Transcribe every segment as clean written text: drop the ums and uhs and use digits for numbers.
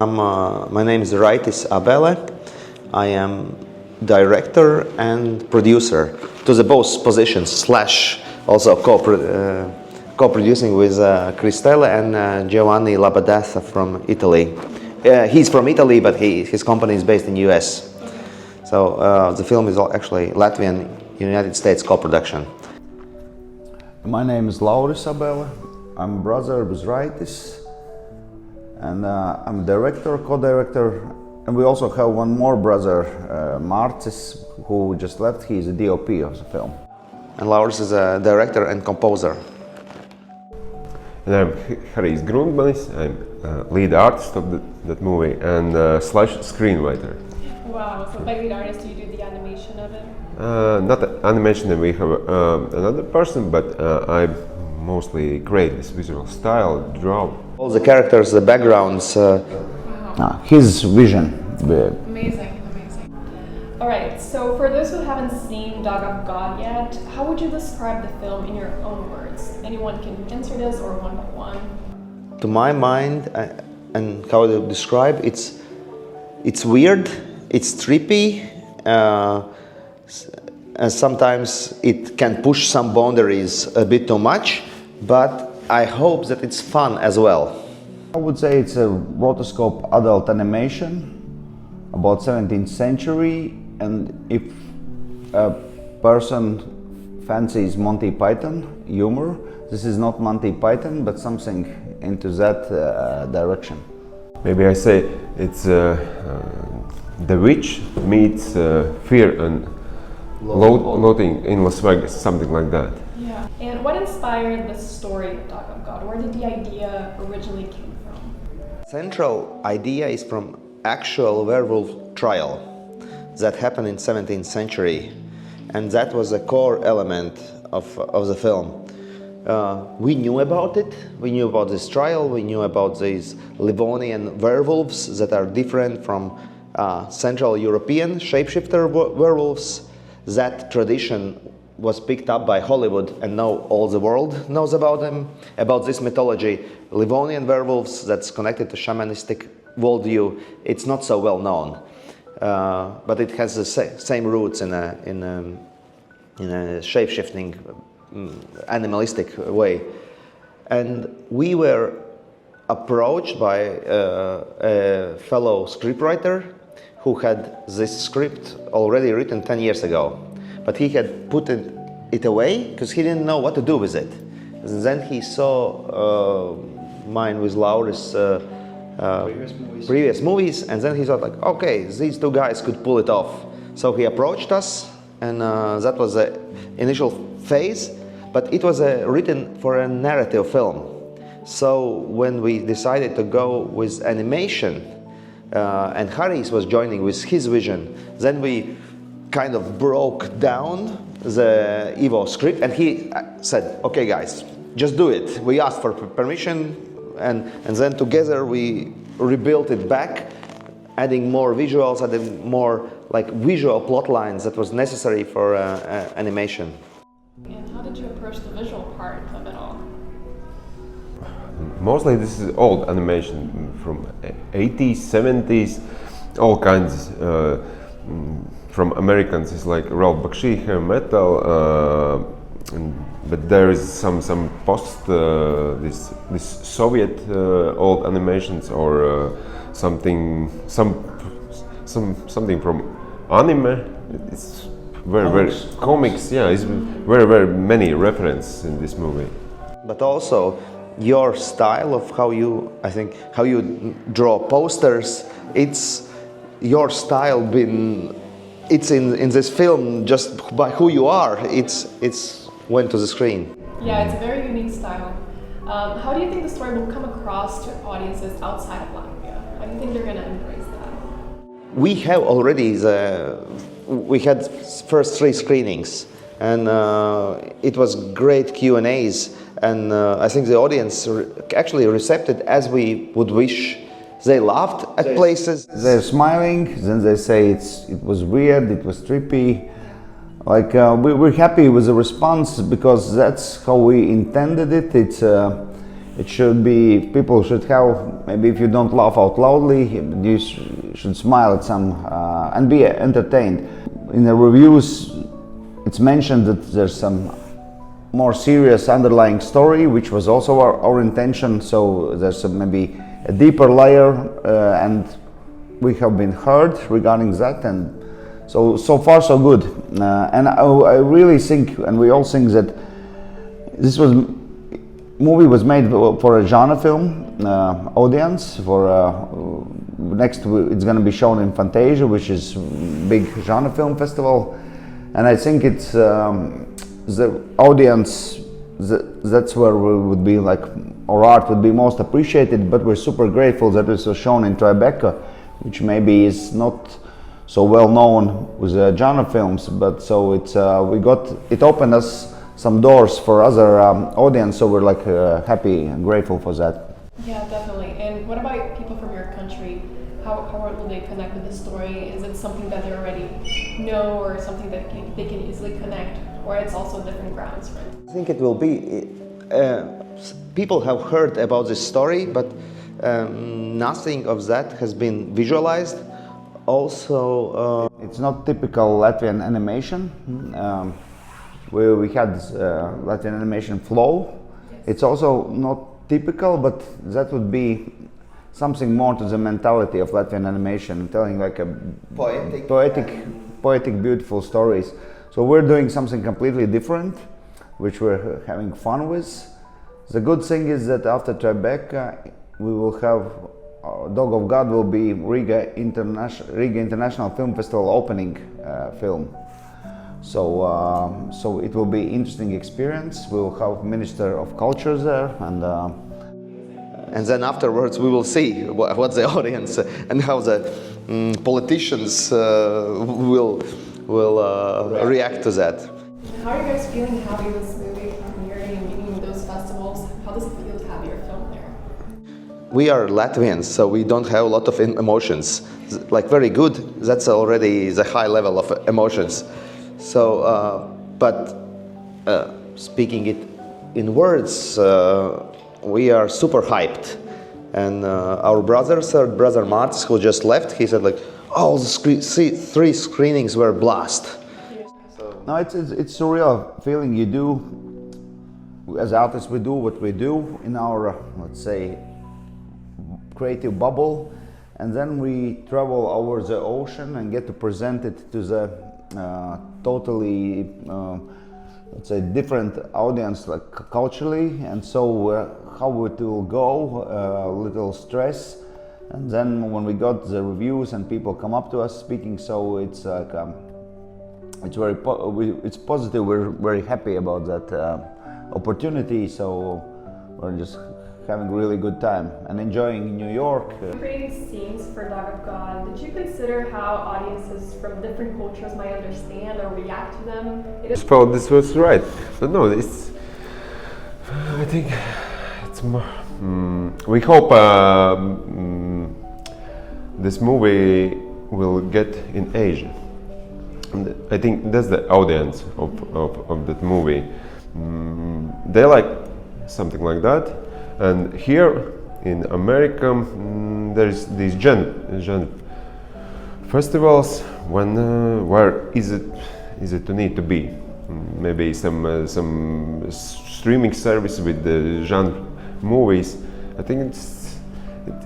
My name is Raitis Abele. I am director and producer to the both positions, slash also co-producing with Cristela and Giovanni Labadatha from Italy. He's from Italy, but his company is based in US. So the film is actually Latvian United States co-production. My name is Lauris Abele. I'm brother with Raitis, and I'm director, co-director, and we also have one more brother, Harijs, who just left. He's a DOP of the film. And Lauris is a director and composer. And I'm Harijs Grundmanis. I'm lead artist of that movie and slash screenwriter. Wow, so by lead artist, do you do the animation of it? Not the animation, and we have another person, but I mostly create this visual style, draw. All the characters, the backgrounds. His vision. Amazing, amazing. All right, so for those who haven't seen Dog of God yet, how would you describe the film in your own words? Anyone can answer this, or one by one? To my mind, and how to describe, it's weird, it's trippy, and sometimes it can push some boundaries a bit too much, but I hope that it's fun as well. I would say it's a rotoscope adult animation about 17th century, and if a person fancies Monty Python humor, this is not Monty Python, but something into that direction. Maybe I say it's The Witch meets Fear and Loathing in Las Vegas, something like that. Yeah. And what inspired the story of Dog of God? Where did the idea originally came from? Central idea is from actual werewolf trial that happened in 17th century, and that was a core element of the film. We knew about it, we knew about this trial, we knew about these Livonian werewolves that are different from Central European shapeshifter werewolves. That tradition was picked up by Hollywood, and now all the world knows about them, about this mythology. Livonian werewolves that's connected to shamanistic worldview, it's not so well known, but it has the same roots in a shape-shifting, animalistic way. And we were approached by a fellow scriptwriter who had this script already written 10 years ago, but he had put it away because he didn't know what to do with it. And then he saw mine with Lauris previous movies, and then he thought like, okay, these two guys could pull it off. So he approached us, and that was the initial phase, but it was written for a narrative film. So when we decided to go with animation, and Harijs was joining with his vision, then we kind of broke down the Evo script, and he said, okay guys, just do it. We asked for permission, and then together we rebuilt it back, adding more visuals, adding more like visual plot lines that was necessary for animation. And how did you approach the visual part of it all? Mostly this is old animation from 80s, 70s, all kinds. From Americans, it's like Ralph Bakshi, hair metal, but there is some post this Soviet old animations, or something from anime. It's very comics. Yeah, it's very many references in this movie. But also your style of how you draw posters, it's your style it's in this film just by who you are, it's went to the screen. Yeah, it's a very unique style. How do you think the story will come across to audiences outside of Latvia? How do you think they're going to embrace that? We have already we had first 3 screenings, and it was great Q&As, and I think the audience actually recepted as we would wish. They laughed at places. They're smiling, then they say it was weird, it was trippy. Like we're happy with the response because that's how we intended it. It should be, people should have, maybe if you don't laugh out loudly, you should smile at some and be entertained. In the reviews, it's mentioned that there's some more serious underlying story, which was also our intention. So there's maybe a deeper layer, and we have been heard regarding that. And so far so good. And I really think, and we all think that this movie was made for a genre film audience. Next, it's going to be shown in Fantasia, which is big genre film festival, and I think it's the audience. That's where we would be like, our art would be most appreciated. But we're super grateful that it was shown in Tribeca, which maybe is not so well known with genre films. But so it opened us some doors for other audience, so we're like happy and grateful for that. Yeah, definitely. And what about people from your country? How will they connect with the story? Is it something that they already know, or something that they can easily connect, or it's also different grounds for it? I think it will be, people have heard about this story, but nothing of that has been visualized. Also, it's not typical Latvian animation. Where we had Latvian animation flow. Yes. It's also not typical, but that would be something more to the mentality of Latvian animation, telling like a poetic, beautiful stories. So we're doing something completely different, which we're having fun with. The good thing is that after Tribeca, we will have Dog of God will be Riga International Film Festival opening film. So it will be interesting experience. We will have Minister of Culture there, and then afterwards we will see what the audience and how the politicians will react to that. How are you guys feeling having this movie premiering and being in those festivals? How does it feel to have your film there? We are Latvians, so we don't have a lot of emotions. Like very good, that's already the high level of emotions. So, but speaking it in words, we are super hyped. And our brother Martis, who just left, he said like, all the three screenings were blast. No, it's a real feeling. You do, as artists, we do what we do in our, let's say, creative bubble, and then we travel over the ocean and get to present it to the totally, let's say, different audience, like culturally, and so how it will go, a little stress, and then when we got the reviews and people come up to us speaking, so it's like it's positive. We're very happy about that opportunity, so we're just having a really good time and enjoying New York. Creating scenes for Dog of God, did you consider how audiences from different cultures might understand or react to them? I felt this was right, but no, it's. I think it's more. We hope this movie will get in Asia. And I think that's the audience of that movie. They like something like that. And here in America, there's these genre festivals where is it to need to be? Maybe some streaming service with the genre movies. I think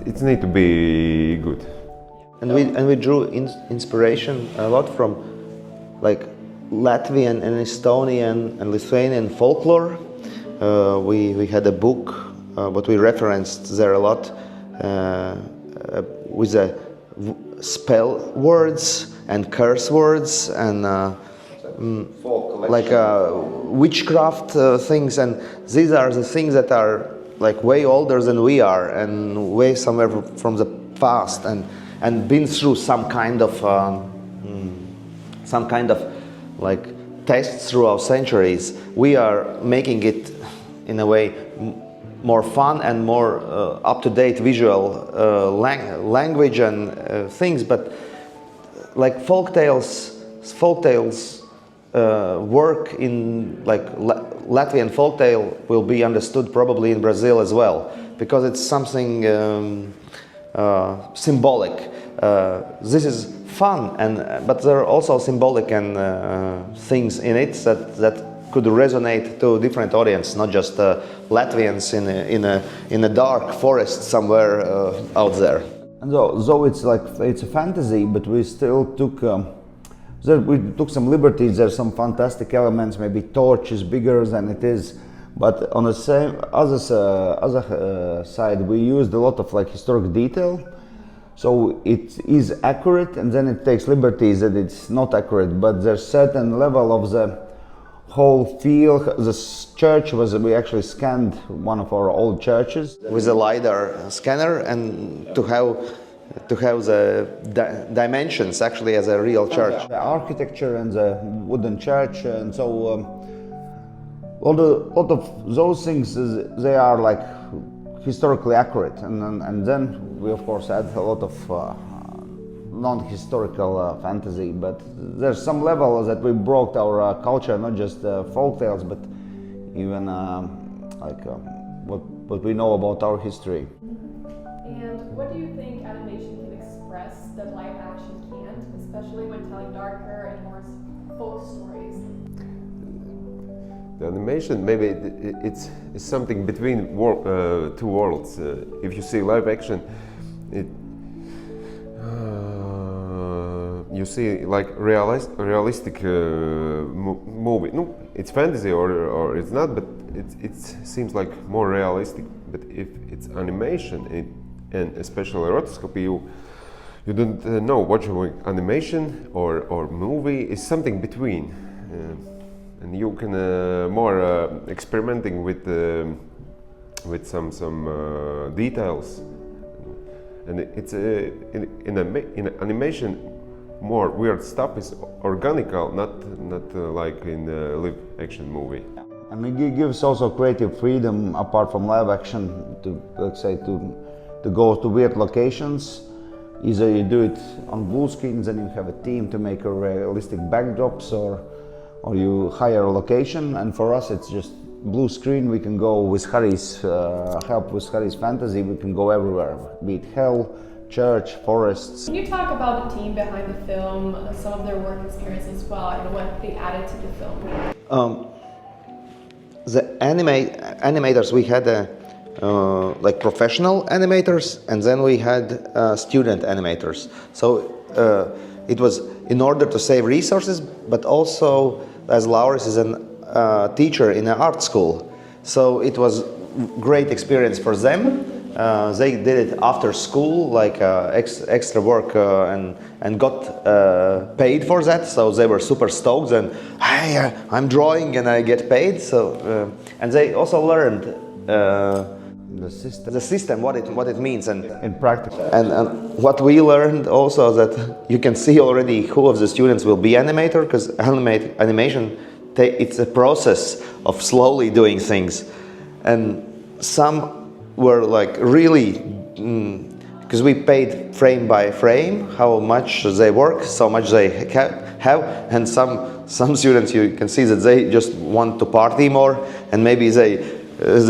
it need to be good. And we drew inspiration a lot from like Latvian and Estonian and Lithuanian folklore. We had a book. But we referenced there a lot with the spell words and curse words and like witchcraft things, and these are the things that are like way older than we are and way somewhere from the past and been through some kind of like tests throughout centuries. We are making it in a way more fun and more up-to-date visual language and things, but like folk tales work in like Latvian folktale will be understood probably in Brazil as well, because it's something symbolic. This is fun, but there are also symbolic and things in it that could resonate to different audience, not just Latvians in a dark forest somewhere out there. And though it's a fantasy, but we still took some liberties. There's some fantastic elements. Maybe torch is bigger than it is, but on the same other side, we used a lot of historic detail. So it is accurate, and then it takes liberties that it's not accurate. But there's certain level of the whole feel. The church we actually scanned one of our old churches with a LiDAR scanner, and to have the dimensions actually as a real church. The architecture and the wooden church, and so a lot of those things, they are historically accurate, and then we of course add a lot of non-historical fantasy, but there's some level that we brought our culture, not just folk tales, but even what we know about our history. And what do you think animation can express that live action can't, especially when telling darker and more folk stories? The animation, maybe it's something between two worlds. If you see live action, you see realistic movie. No, it's fantasy or it's not, but it seems like more realistic. But if it's animation and especially rotoscopy, you don't know watching animation or movie is something between, and you can more experimenting with some details. And it's in animation, more weird stuff is organical, not like in a live action movie. And it gives also creative freedom apart from live action to, let's say, to go to weird locations. Either you do it on blue screens and you have a team to make a realistic backdrops, or you hire a location. And for us, it's just blue screen. We can go with Harijs help with Harijs fantasy. We can go everywhere, be it hell, church, forests. Can you talk about the team behind the film, some of their work experience as well, and what they added to the film? The animators, we had professional animators, and then we had student animators. So it was in order to save resources, but also as Lauris is a teacher in an art school, so it was great experience for them. They did it after school, extra work, and got paid for that. So they were super stoked, and hey, I'm drawing and I get paid. So and they also learned the system, what it means, and in practice. And what we learned also, that you can see already who of the students will be animator, because animation, it's a process of slowly doing things, and some were really, because we paid frame by frame how much they work, so much they have, and some students, you can see that they just want to party more, and maybe they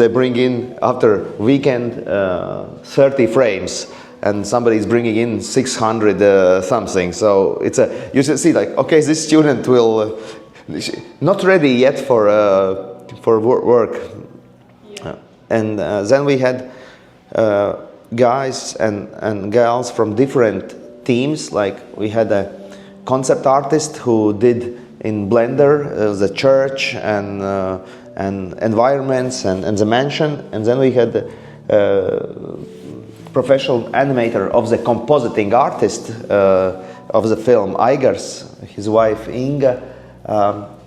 bring in after weekend 30 frames, and somebody is bringing in 600 something. So you see okay, this student will not ready yet for work. Yeah. And then we had guys and girls from different teams. We had a concept artist who did in Blender the church and environments and the mansion, and then we had professional animator of the compositing artist of the film, Igars, his wife Inga.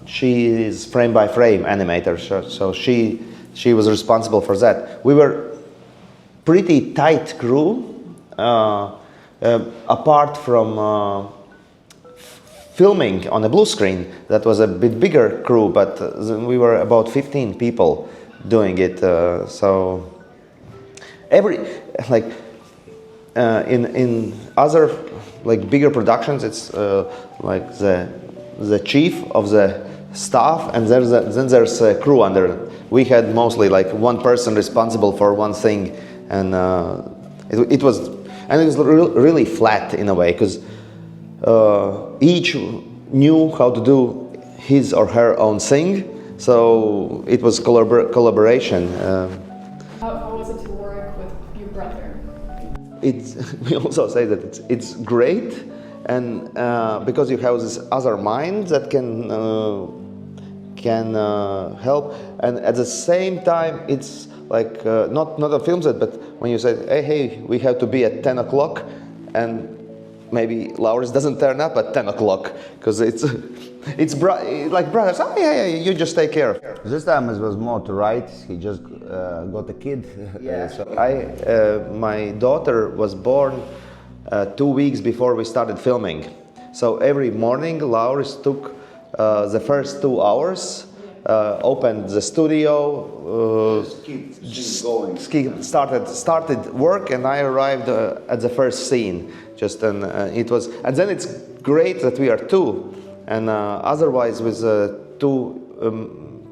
She is frame by frame animator, so she was responsible for that. We were pretty tight crew, apart from filming on a blue screen. That was a bit bigger crew, but we were about 15 people doing it. So in other bigger productions, it's the chief of the staff, and then there's a crew under. We had mostly like one person responsible for one thing, and it was really flat in a way, because each knew how to do his or her own thing, so it was collaboration. How was it to work with your brother? We also say that it's great, and because you have this other mind that can help, and at the same time it's like not a film set, but when you say, hey, we have to be at 10 o'clock, and maybe Lauris doesn't turn up at 10 o'clock because it's like brothers. Oh yeah, you just take care. This time it was more to Raitis. He just got a kid. Yeah. So my daughter was born 2 weeks before we started filming. So every morning, Lauris took the first 2 hours, opened the studio, started work, and I arrived at the first scene. And then it's great that we are two, and otherwise with a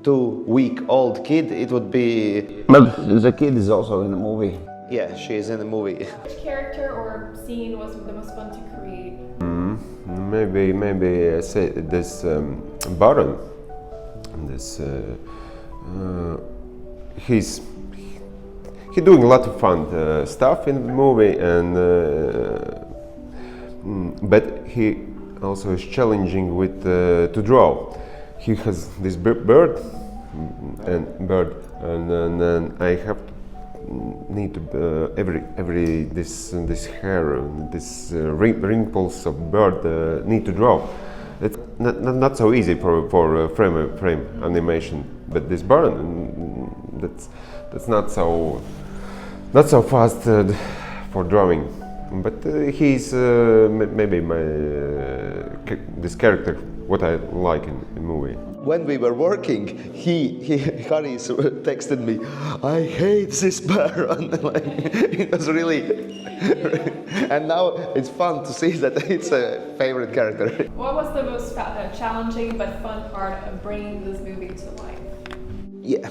2-week-old kid, it would be. But the kid is also in the movie. Yeah, she is in the movie. Which character or scene was the most fun to create? Maybe say this Baron. This he's doing a lot of fun stuff in the movie, and but he also is challenging with to draw. He has this bird, and then I have to need to every this hair, this wrinkles of bird need to draw. It's not so easy for frame animation, but this Baron, that's not so fast for drawing. But he's maybe this character what I like in movie. When we were working, Harijs texted me, "I hate this Baron." Like, it was really, and now it's fun to see that it's a favorite character. What was the most challenging but fun part of bringing this movie to life? Yeah,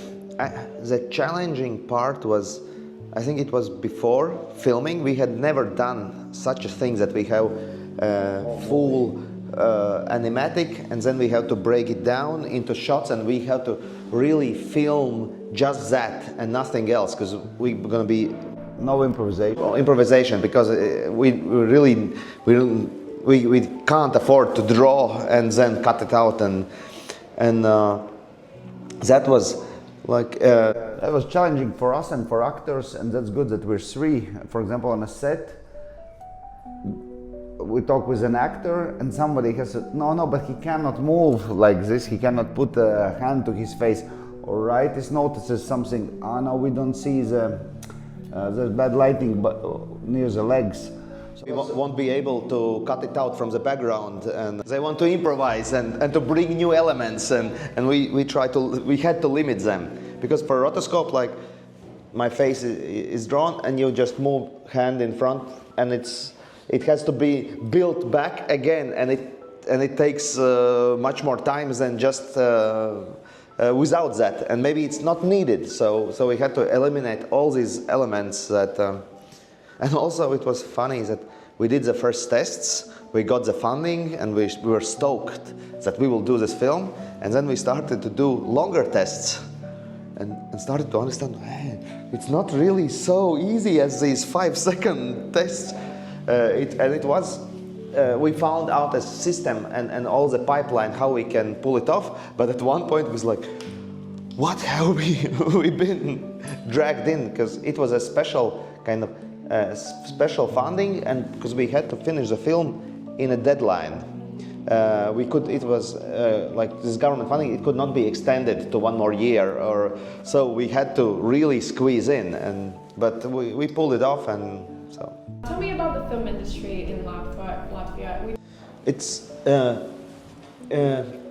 the challenging part was, I think it was before filming. We had never done such a thing that we have full animatic, and then we have to break it down into shots, and we have to really film just that and nothing else, because we're going to be no improvisation. Improvisation, because we can't afford to draw and then cut it out, and that was like that was challenging for us and for actors, and that's good that we're three. For example, on a set, we talk with an actor, and somebody has said, no, but he cannot move like this. He cannot put a hand to his face. Or Raitis notices something. No, we don't see there's bad lighting, but near the legs. So we won't be able to cut it out from the background, and they want to improvise and to bring new elements, and we had to limit them, because for rotoscope, like, my face is drawn and you just move hand in front, and it has to be built back again, and it takes much more time than just without that, and maybe it's not needed. So we had to eliminate all these elements that, and also it was funny that we did the first tests, we got the funding, and we were stoked that we will do this film, and then we started to do longer tests, and started to understand, hey, it's not really so easy as these 5-second tests. We found out a system and all the pipeline, how we can pull it off, but at one point it was like, what have we been dragged in? Because it was a special kind of special funding, and because we had to finish the film in a deadline. It was like this government funding, it could not be extended to 1 more year, so we had to really squeeze in, but we pulled it off, and so. Tell me about the film industry in Latvia. It's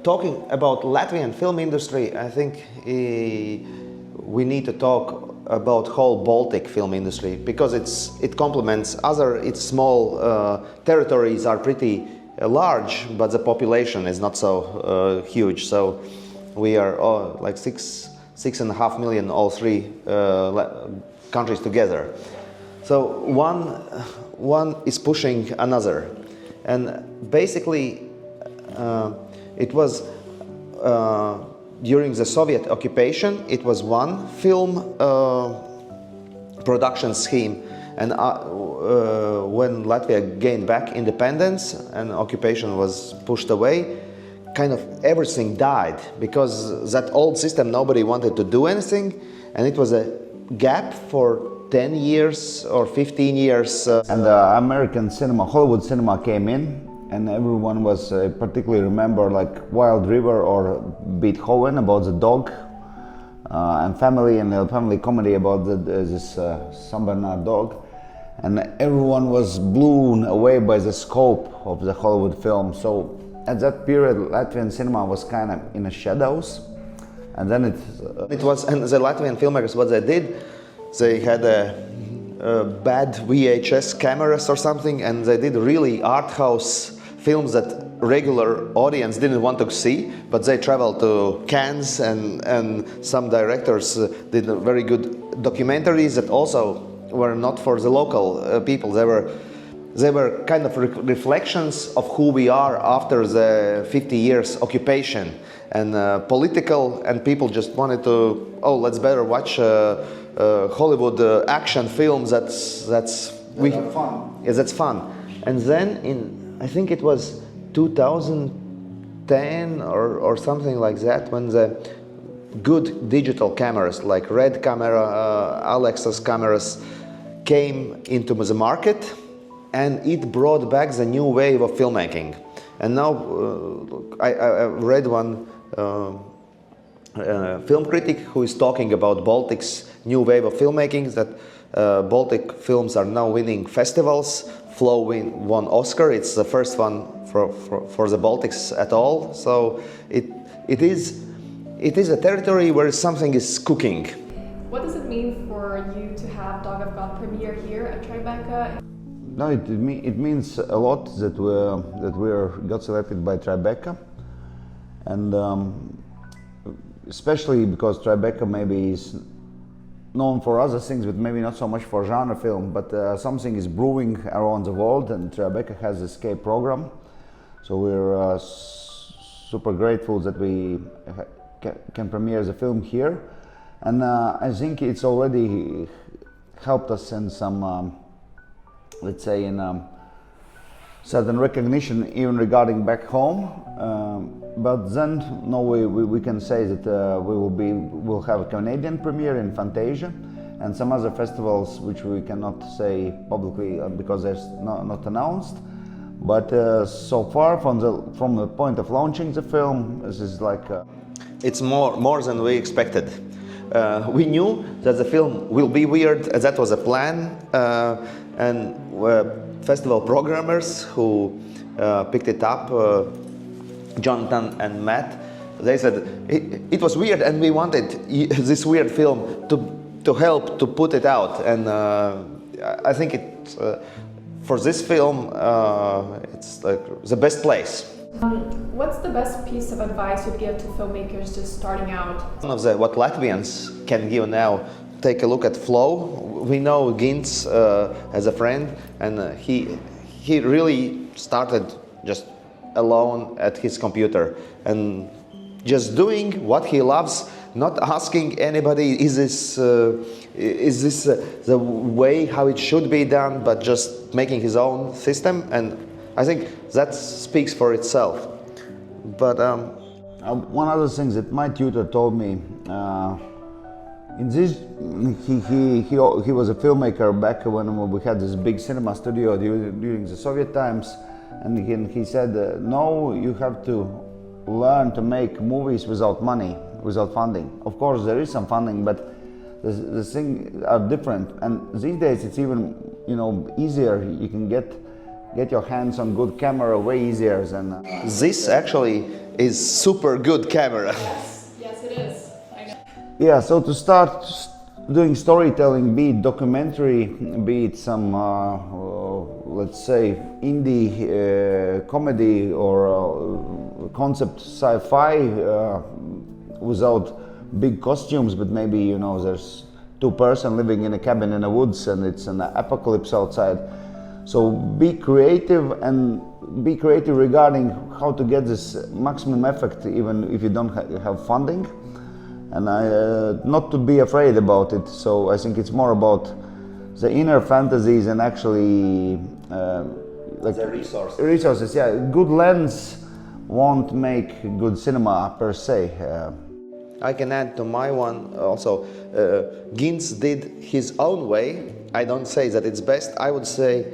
talking about Latvian film industry. I think we need to talk about whole Baltic film industry, because it complements other. Its small territories are pretty large, but the population is not so huge. So we are like 6.5 million, all three countries together. So one is pushing another, and basically it was during the Soviet occupation. It was one film production scheme, and when Latvia gained back independence and occupation was pushed away, kind of everything died, because that old system, nobody wanted to do anything, and it was a gap for 10 years or 15 years. And American cinema, Hollywood cinema came in, and everyone was particularly remember like Wild River or Beethoven about the dog, and family and a family comedy about this San Bernard dog. And everyone was blown away by the scope of the Hollywood film. So at that period, Latvian cinema was kind of in the shadows. And then it was, and the Latvian filmmakers, what they did, they had a bad VHS cameras or something, and they did really art house films that regular audience didn't want to see, but they traveled to Cannes, and some directors did very good documentaries that also were not for the local people. They were kind of reflections of who we are after the 50 years occupation, and political, and people just wanted to, oh, let's better watch Hollywood action films. That's fun. Yeah, that's fun. And then in, I think it was 2010 or something like that, when the good digital cameras like Red camera, Alexa's cameras came into the market, and it brought back the new wave of filmmaking. And now I read one film critic who is talking about Baltic's new wave of filmmaking, that Baltic films are now winning festivals. Flow won Oscar. It's the first one for the Baltics at all. So it is a territory where something is cooking. What does it mean for you to have Dog of God premiere here at Tribeca? No, it means a lot that we got selected by Tribeca, and especially because Tribeca maybe is known for other things, but maybe not so much for genre film. But something is brewing around the world, and Tribeca has this escape program. So we're super grateful that we can premiere the film here, and I think it's already helped us in some, let's say, in certain recognition, even regarding back home. But then, no, we can say that we'll have a Canadian premiere in Fantasia, and some other festivals which we cannot say publicly because they're not announced. But so far, from the point of launching the film, this is like it's more than we expected. We knew that the film will be weird. That was a plan, and festival programmers who picked it up, Jonathan and Matt, they said it was weird, and we wanted this weird film to help to put it out. And I think it for this film it's like the best place. What's the best piece of advice you'd give to filmmakers just starting out? One of what Latvians can give now, take a look at Flow. We know Gintz as a friend, and he really started just alone at his computer and just doing what he loves, not asking anybody, is this the way how it should be done, but just making his own system. And I think that speaks for itself. But one other thing that my tutor told me, in this, he was a filmmaker back when we had this big cinema studio during the Soviet times, and he said, no, you have to learn to make movies without money, without funding. Of course, there is some funding, but the things are different. And these days, it's even easier. You can get your hands on good camera way easier than. This actually is super good camera. Yes, it is. I know. Yeah, so to start doing storytelling, be it documentary, be it some, let's say, indie comedy or concept sci-fi without big costumes, but maybe, you know, there's two person living in a cabin in the woods and it's an apocalypse outside. So be creative, and be creative regarding how to get this maximum effect even if you don't have funding. And not to be afraid about it. So I think it's more about the inner fantasies and actually like The resources. Resources, yeah. Good lens won't make good cinema per se. I can add to my one also. Gins did his own way. I don't say that it's best. I would say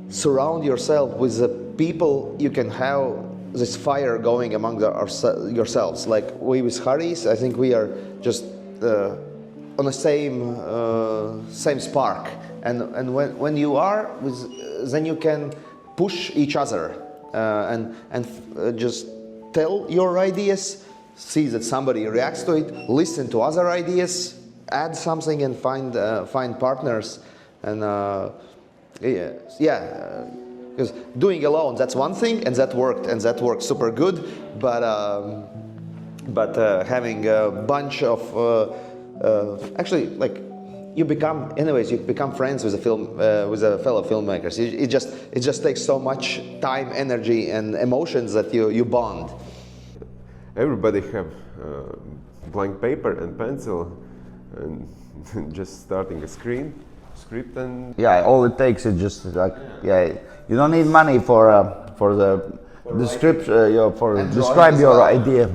surround yourself with the people you can have this fire going among yourselves. Like we with Harijs, I think we are just on the same spark. And when you are with, then you can push each other and just tell your ideas, see that somebody reacts to it, listen to other ideas, add something, and find partners. And because doing alone, that's one thing, and that worked super good. But having a bunch of actually, like, you become friends with a fellow filmmakers. It just takes so much time, energy, and emotions that you bond. Everybody have blank paper and pencil, and just starting a script, and Yeah, all it takes is just like, you don't need money for the description, for And describe drawing as your well. idea.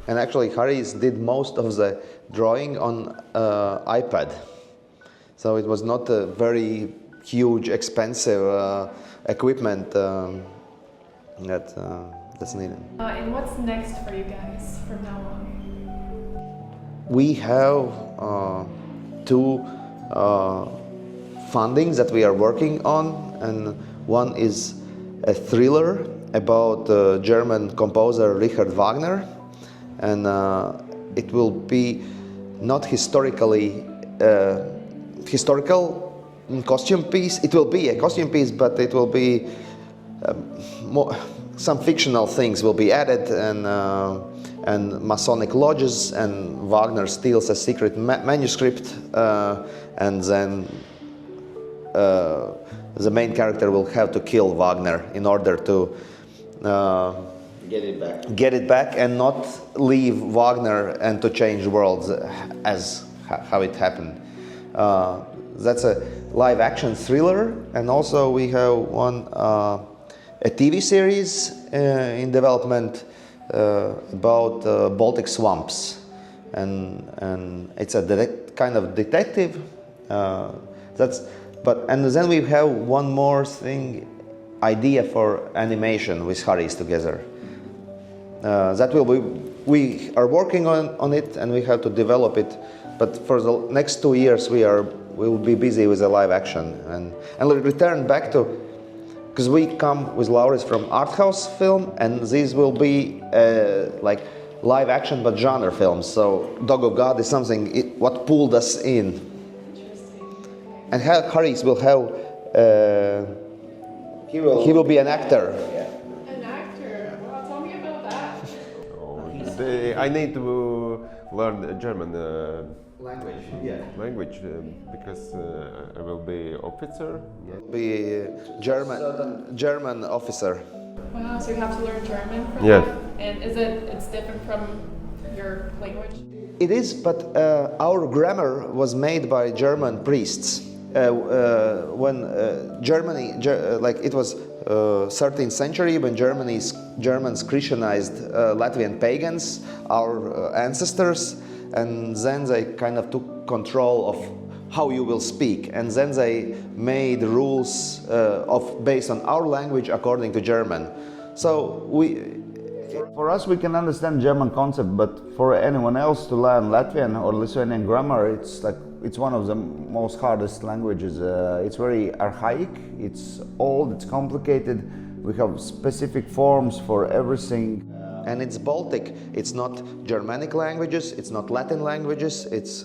And actually, Harijs did most of the drawing on iPad, so it was not a very huge, expensive equipment that's needed. And what's next for you guys from now on? We have two fundings that we are working on, and one is a thriller about German composer Richard Wagner, and it will be not historical costume piece. It will be a costume piece, but it will be some fictional things will be added, and Masonic lodges, and Wagner steals a secret manuscript, and then the main character will have to kill Wagner in order to get it back and not leave Wagner and to change worlds as how it happened. That's a live action thriller, and also we have one a TV series in development about Baltic swamps, and it's a kind of detective. And then we have one more thing, idea for animation with Harijs together. That will be, we are working on it, and we have to develop it. But for the next 2 years, we will be busy with the live action, and return back to, because we come with Lauris from art house film, and this will be like live action but genre films. So Dog of God is something what pulled us in. And Harijs will have he will be an actor. An actor. Well, tell me about that. I need to learn German Language, because I will be officer. be German officer. Wow, so you have to learn German for Yeah. that? And it's different from your language? It is, but our grammar was made by German priests. When like it was 13th century, when Germans Christianized Latvian pagans, our ancestors, and then they kind of took control of how you will speak, and then they made rules based on our language according to German. So For us, we can understand German concept, but for anyone else to learn Latvian or Lithuanian grammar, it's one of the most hardest languages. It's very archaic, it's old, it's complicated. We have specific forms for everything. and it's Baltic. It's not Germanic languages, it's not Latin languages, it's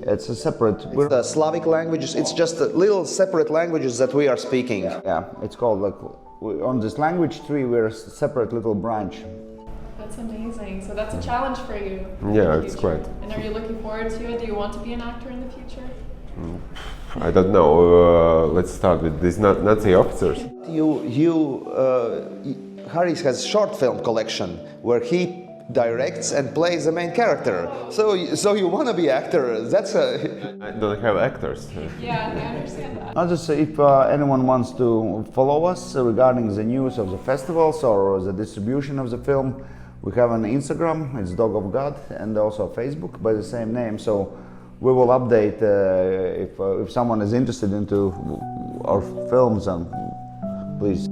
It's a separate. the Slavic languages. It's just little separate languages that we are speaking. Yeah, it's called like on this language tree we're a separate little branch. That's amazing. So that's a challenge for you. in Yeah, the it's future. quite. And are you looking forward to it? Do you want to be an actor in the future? I don't know. Let's start with these Nazi officers. Harijs has short film collection where he directs and plays the main character. So you want to be actor? That's a. I don't have actors. Yeah, I understand that. I'll just say if anyone wants to follow us regarding the news of the festivals or the distribution of the film, we have an Instagram, it's Dog of God, and also Facebook by the same name. So we will update if someone is interested into our films, and please.